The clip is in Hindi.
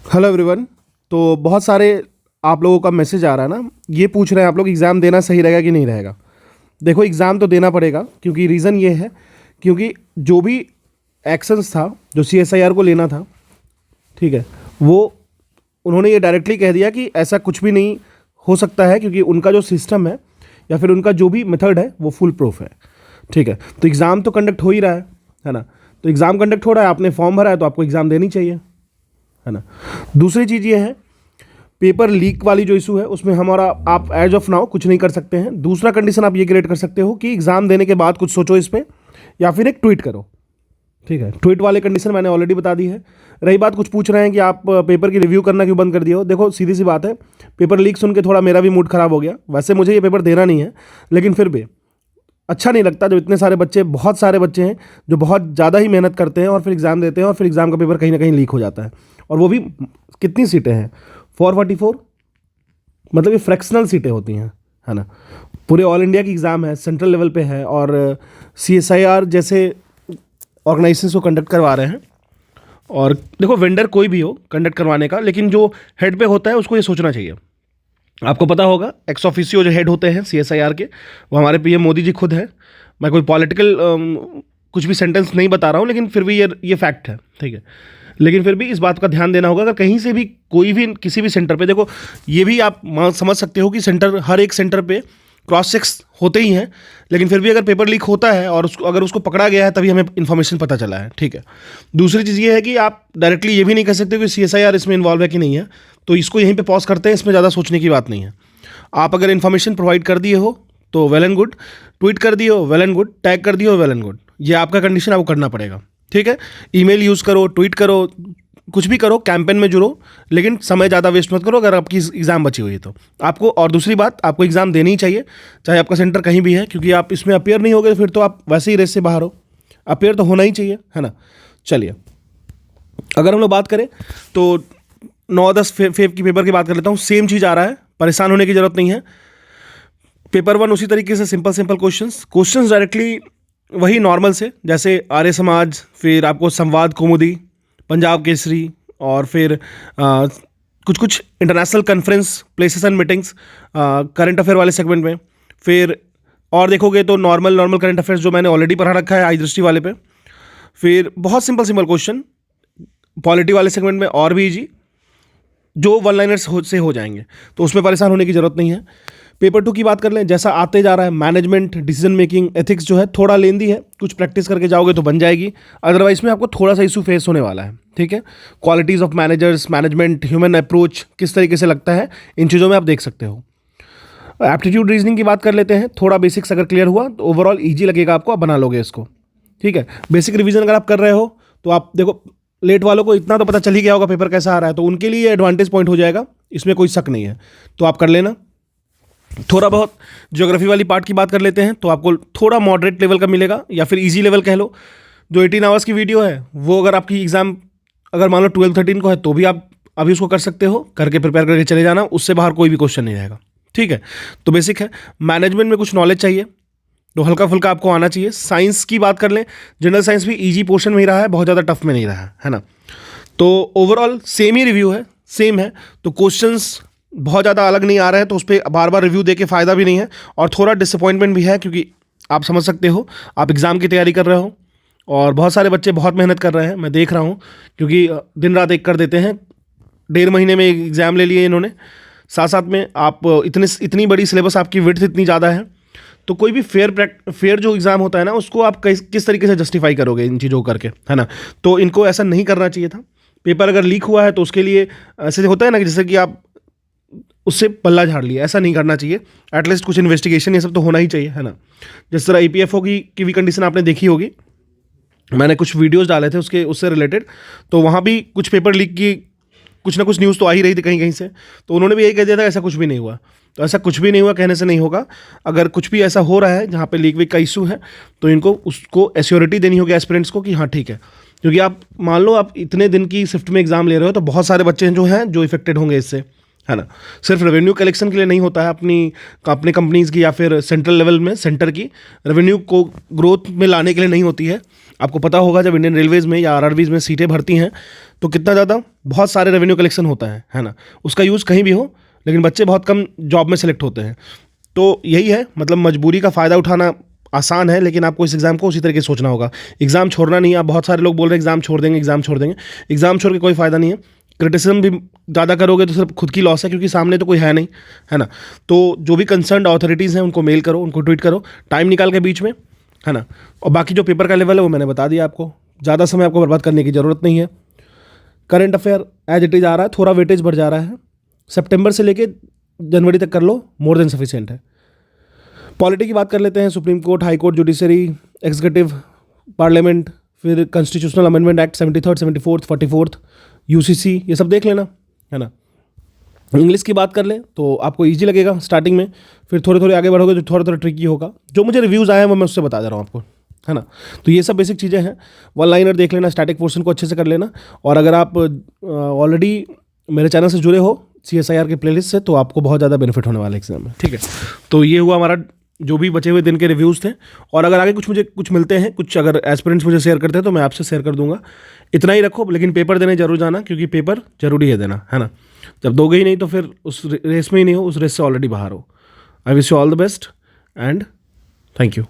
Hello everyone. तो बहुत सारे आप लोगों का मैसेज आ रहा है ना, ये पूछ रहे हैं आप लोग एग्ज़ाम देना सही रहेगा कि नहीं रहेगा। देखो, एग्ज़ाम तो देना पड़ेगा, क्योंकि रीज़न ये है क्योंकि जो भी एक्शंस था, जो CSIR को लेना था, ठीक है, वो उन्होंने ये डायरेक्टली कह दिया कि ऐसा कुछ भी नहीं हो सकता है, क्योंकि उनका जो सिस्टम है या फिर उनका जो भी मेथड है वो फुल प्रूफ है। ठीक है, तो एग्ज़ाम तो कंडक्ट हो ही रहा है ना। तो एग्ज़ाम कंडक्ट हो रहा है, आपने फॉर्म भरा है तो आपको एग्ज़ाम देनी चाहिए, है ना। दूसरी चीज़ ये है, पेपर लीक वाली जो इशू है उसमें हमारा आप एज ऑफ नाउ कुछ नहीं कर सकते हैं। दूसरा कंडीशन आप ये क्रिएट कर सकते हो कि एग्ज़ाम देने के बाद कुछ सोचो इस पर, या फिर एक ट्वीट करो। ठीक है, ट्वीट वाले कंडीशन मैंने ऑलरेडी बता दी है। रही बात, कुछ पूछ रहे हैं कि आप पेपर की रिव्यू करना क्यों बंद कर दिए हो। देखो, सीधी सी बात है, पेपर लीक सुन के थोड़ा मेरा भी मूड ख़राब हो गया। वैसे मुझे ये पेपर देना नहीं है, लेकिन फिर भी अच्छा नहीं लगता जब इतने सारे बच्चे, बहुत सारे बच्चे हैं जो बहुत ज़्यादा ही मेहनत करते हैं और फिर एग्ज़ाम देते हैं और फिर एग्ज़ाम का पेपर कहीं ना कहीं लीक हो जाता है। और वो भी कितनी सीटें हैं, 444, मतलब ये फ्रैक्शनल सीटें होती हैं, है ना। पूरे ऑल इंडिया की एग्ज़ाम है, सेंट्रल लेवल पे है, और CSIR जैसे ऑर्गेनाइजेशन को कंडक्ट करवा रहे हैं। और देखो, वेंडर कोई भी हो कंडक्ट करवाने का, लेकिन जो हेड पे होता है उसको ये सोचना चाहिए। आपको पता होगा, एक्स ऑफिसियो जो हेड होते हैं CSIR के, वो हमारे PM मोदी जी खुद हैं। मैं कोई पॉलिटिकल कुछ भी सेंटेंस नहीं बता रहा हूँ, लेकिन फिर भी ये फैक्ट है, ठीक है। लेकिन फिर भी इस बात का ध्यान देना होगा, अगर कहीं से भी कोई भी किसी भी सेंटर पे, देखो ये भी आप समझ सकते हो कि सेंटर, हर एक सेंटर पे क्रॉस चेक्स होते ही हैं, लेकिन फिर भी अगर पेपर लीक होता है और अगर उसको पकड़ा गया है तभी हमें इन्फॉर्मेशन पता चला है, ठीक है। दूसरी चीज़ ये है कि आप डायरेक्टली ये भी नहीं कह सकते कि CSIR इसमें इन्वॉल्व है कि नहीं है, तो इसको यहीं पे पॉज करते हैं, इसमें ज़्यादा सोचने की बात नहीं है। आप अगर इन्फॉर्मेशन प्रोवाइड कर दिए हो तो वेल एंड गुड, ट्वीट कर दिए हो वेल एंड गुड, टैग कर दिए हो वेल एंड गुड, ये आपका कंडीशन आपको करना पड़ेगा, ठीक है। ईमेल यूज़ करो, ट्वीट करो, कुछ भी करो, कैंपेन में जुड़ो, लेकिन समय ज़्यादा वेस्ट मत करो अगर आपकी एग्ज़ाम बची हुई है तो आपको। और दूसरी बात, आपको एग्ज़ाम देनी ही चाहिए, चाहे आपका सेंटर कहीं भी है, क्योंकि आप इसमें अपेयर नहीं होगे फिर तो आप वैसे ही रेस से बाहर हो। अपेयर तो होना ही चाहिए, है ना। चलिए, अगर हम लोग बात करें तो 9-10 फेब की पेपर की बात कर लेता हूँ। सेम चीज़ आ रहा है, परेशान होने की ज़रूरत नहीं है। पेपर 1 उसी तरीके से, सिंपल क्वेश्चंस डायरेक्टली वही नॉर्मल से, जैसे आर्य समाज, फिर आपको संवाद कौमुदी, पंजाब केसरी, और फिर कुछ कुछ international conference, places and meetings, current affair वाले सेगमेंट में। फिर और देखोगे तो नॉर्मल करंट अफेयर्स जो मैंने ऑलरेडी पढ़ा रखा है आई दृष्टि वाले पे। फिर बहुत सिंपल क्वेश्चन पॉलिटी वाले सेगमेंट में, और भी इजी, जो वन लाइनर्स से हो जाएंगे, तो उसमें परेशान होने की ज़रूरत नहीं है। पेपर 2 की बात कर लें, जैसा आते जा रहा है, मैनेजमेंट, डिसीजन मेकिंग, एथिक्स जो है थोड़ा लेंदी है, कुछ प्रैक्टिस करके जाओगे तो बन जाएगी। अदरवाइज में आपको थोड़ा सा इशू फेस होने वाला है, ठीक है। Qualities of managers, management, human approach किस तरीके से लगता है, इन चीज़ों में आप देख सकते हो। एप्टीट्यूड रीजनिंग की बात कर लेते हैं, थोड़ा बेसिक्स अगर क्लियर हुआ तो ओवरऑल ईजी लगेगा आपको, आप बना लोगे इसको, ठीक है। बेसिक रिवीजन अगर आप कर रहे हो तो आप देखो, लेट वालों को इतना तो पता चल ही गया होगा पेपर कैसा आ रहा है, तो उनके लिए एडवांटेज पॉइंट हो जाएगा, इसमें कोई शक नहीं है, तो आप कर लेना। थोड़ा बहुत ज्योग्राफी वाली पार्ट की बात कर लेते हैं, तो आपको थोड़ा मॉडरेट लेवल का मिलेगा, या फिर इजी लेवल कह लो। जो 18 आवर्स की वीडियो है वो अगर आपकी एग्ज़ाम अगर मान लो 12-13 को है तो भी आप अभी उसको कर सकते हो, करके प्रिपेयर करके चले जाना, उससे बाहर कोई भी क्वेश्चन नहीं रहेगा, ठीक है। तो बेसिक है, मैनेजमेंट में कुछ नॉलेज चाहिए, तो हल्का फुल्का आपको आना चाहिए। साइंस की बात कर लें, जनरल साइंस भी इजी पोर्शन में ही रहा है, बहुत ज़्यादा टफ में नहीं रहा है ना। तो ओवरऑल सेम ही रिव्यू है, सेम है, तो क्वेश्चंस बहुत ज़्यादा अलग नहीं आ रहा है, तो उस पर बार बार रिव्यू दे के फ़ायदा भी नहीं है, और थोड़ा डिसअपॉइंटमेंट भी है, क्योंकि आप समझ सकते हो आप एग्ज़ाम की तैयारी कर रहे हो और बहुत सारे बच्चे बहुत मेहनत कर रहे हैं, मैं देख रहा हूँ, क्योंकि दिन रात एक कर देते हैं। 1.5 महीने में एग्ज़ाम ले लिए इन्होंने, साथ साथ में आप इतनी बड़ी सिलेबस, आपकी विड्थ इतनी ज़्यादा है, तो कोई भी फेयर जो एग्ज़ाम होता है ना, उसको आप किस तरीके से जस्टिफाई करोगे इन चीज़ों को करके, है ना। तो इनको ऐसा नहीं करना चाहिए था। पेपर अगर लीक हुआ है तो उसके लिए ऐसे होता है ना कि जैसे कि आप उससे पल्ला झाड़ लिया, ऐसा नहीं करना चाहिए। एटलीस्ट कुछ इन्वेस्टिगेशन ये सब तो होना ही चाहिए, है ना। जिस तरह EPFO की भी कंडीशन आपने देखी होगी, मैंने कुछ वीडियोस डाले थे उससे रिलेटेड, तो वहाँ भी कुछ पेपर लीक की कुछ ना कुछ न्यूज़ तो आ ही रही थी कहीं कहीं से, तो उन्होंने भी यही कह दिया था ऐसा कुछ भी नहीं हुआ। तो ऐसा कुछ भी नहीं हुआ कहने से नहीं होगा, अगर कुछ भी ऐसा हो रहा है जहाँ पे लीक वीक का इशू है, तो इनको उसको एश्योरिटी देनी होगी एस्पिरेंट्स को कि हाँ ठीक है, क्योंकि आप मान लो आप इतने दिन की शिफ्ट में एग्ज़ाम ले रहे हो, तो बहुत सारे बच्चे जो हैं जो इफेक्टेड होंगे इससे, है ना। सिर्फ रेवेन्यू कलेक्शन के लिए नहीं होता है, अपनी कंपनीज़ की या फिर सेंट्रल लेवल में सेंटर की रेवेन्यू को ग्रोथ में लाने के लिए नहीं होती है। आपको पता होगा जब इंडियन रेलवेज़ में या आरआरबीज़ में सीटें भरती हैं तो कितना ज़्यादा बहुत सारे रेवेन्यू कलेक्शन होता है ना। उसका यूज़ कहीं भी हो, लेकिन बच्चे बहुत कम जॉब में सेलेक्ट होते हैं। तो यही है, मतलब मजबूरी का फ़ायदा उठाना आसान है, लेकिन आपको इस एग्ज़ाम को उसी तरीके से सोचना होगा। एग्ज़ाम छोड़ना नहीं है। आप बहुत सारे लोग बोल रहे हैं एग्ज़ाम छोड़ देंगे, एग्ज़ाम छोड़ देंगे। एग्ज़ाम छोड़ के कोई फ़ायदा नहीं है। क्रिटिसिज्म भी ज़्यादा करोगे तो सिर्फ खुद की लॉस है, क्योंकि सामने तो कोई है नहीं, है ना। तो जो भी कंसर्न अथॉरिटीज़ हैं उनको मेल करो, उनको ट्वीट करो टाइम निकाल के बीच में, है ना। और बाकी जो पेपर का लेवल है वो मैंने बता दिया आपको। ज़्यादा समय आपको बर्बाद करने की ज़रूरत नहीं है। Current affair as it is आ रहा है, थोड़ा वेटेज बढ़ जा रहा है। सितंबर से लेके जनवरी तक कर लो, मोर देन सफिशिएंट है। पॉलिटी की बात कर लेते हैं। Supreme court, high court, judiciary, executive, parliament, फिर कॉन्स्टिट्यूशनल अमेंडमेंट एक्ट 73, 74, 44, यूसीसी, ये सब देख लेना, है ना। इंग्लिश की बात कर लें तो आपको इजी लगेगा स्टार्टिंग में, फिर थोड़े थोड़े आगे बढ़ोगे तो थोड़ा थोड़ा ट्रिकी होगा। जो मुझे रिव्यूज़ आए हैं वो मैं उससे बता दे रहा हूँ आपको, है ना। तो ये सब बेसिक चीज़ें हैं। वन लाइनर देख लेना, स्टैटिक पोर्शन को अच्छे से कर लेना। और अगर आप ऑलरेडी मेरे चैनल से जुड़े हो CSIR के प्लेलिस्ट से, तो आपको बहुत ज़्यादा बेनिफिट होने वाला है एग्जाम में, ठीक है। तो ये हुआ हमारा जो भी बचे हुए दिन के रिव्यूज़ थे। और अगर आगे कुछ मिलते हैं, कुछ अगर एस्पिरेंट्स मुझे शेयर करते हैं तो मैं आपसे शेयर कर दूंगा। इतना ही रखो, लेकिन पेपर देने जरूर जाना, क्योंकि पेपर जरूरी है देना, है ना। जब दोगे ही नहीं तो फिर उस रेस में ही नहीं हो, उस रेस से ऑलरेडी बाहर हो। I wish you all the best and thank you.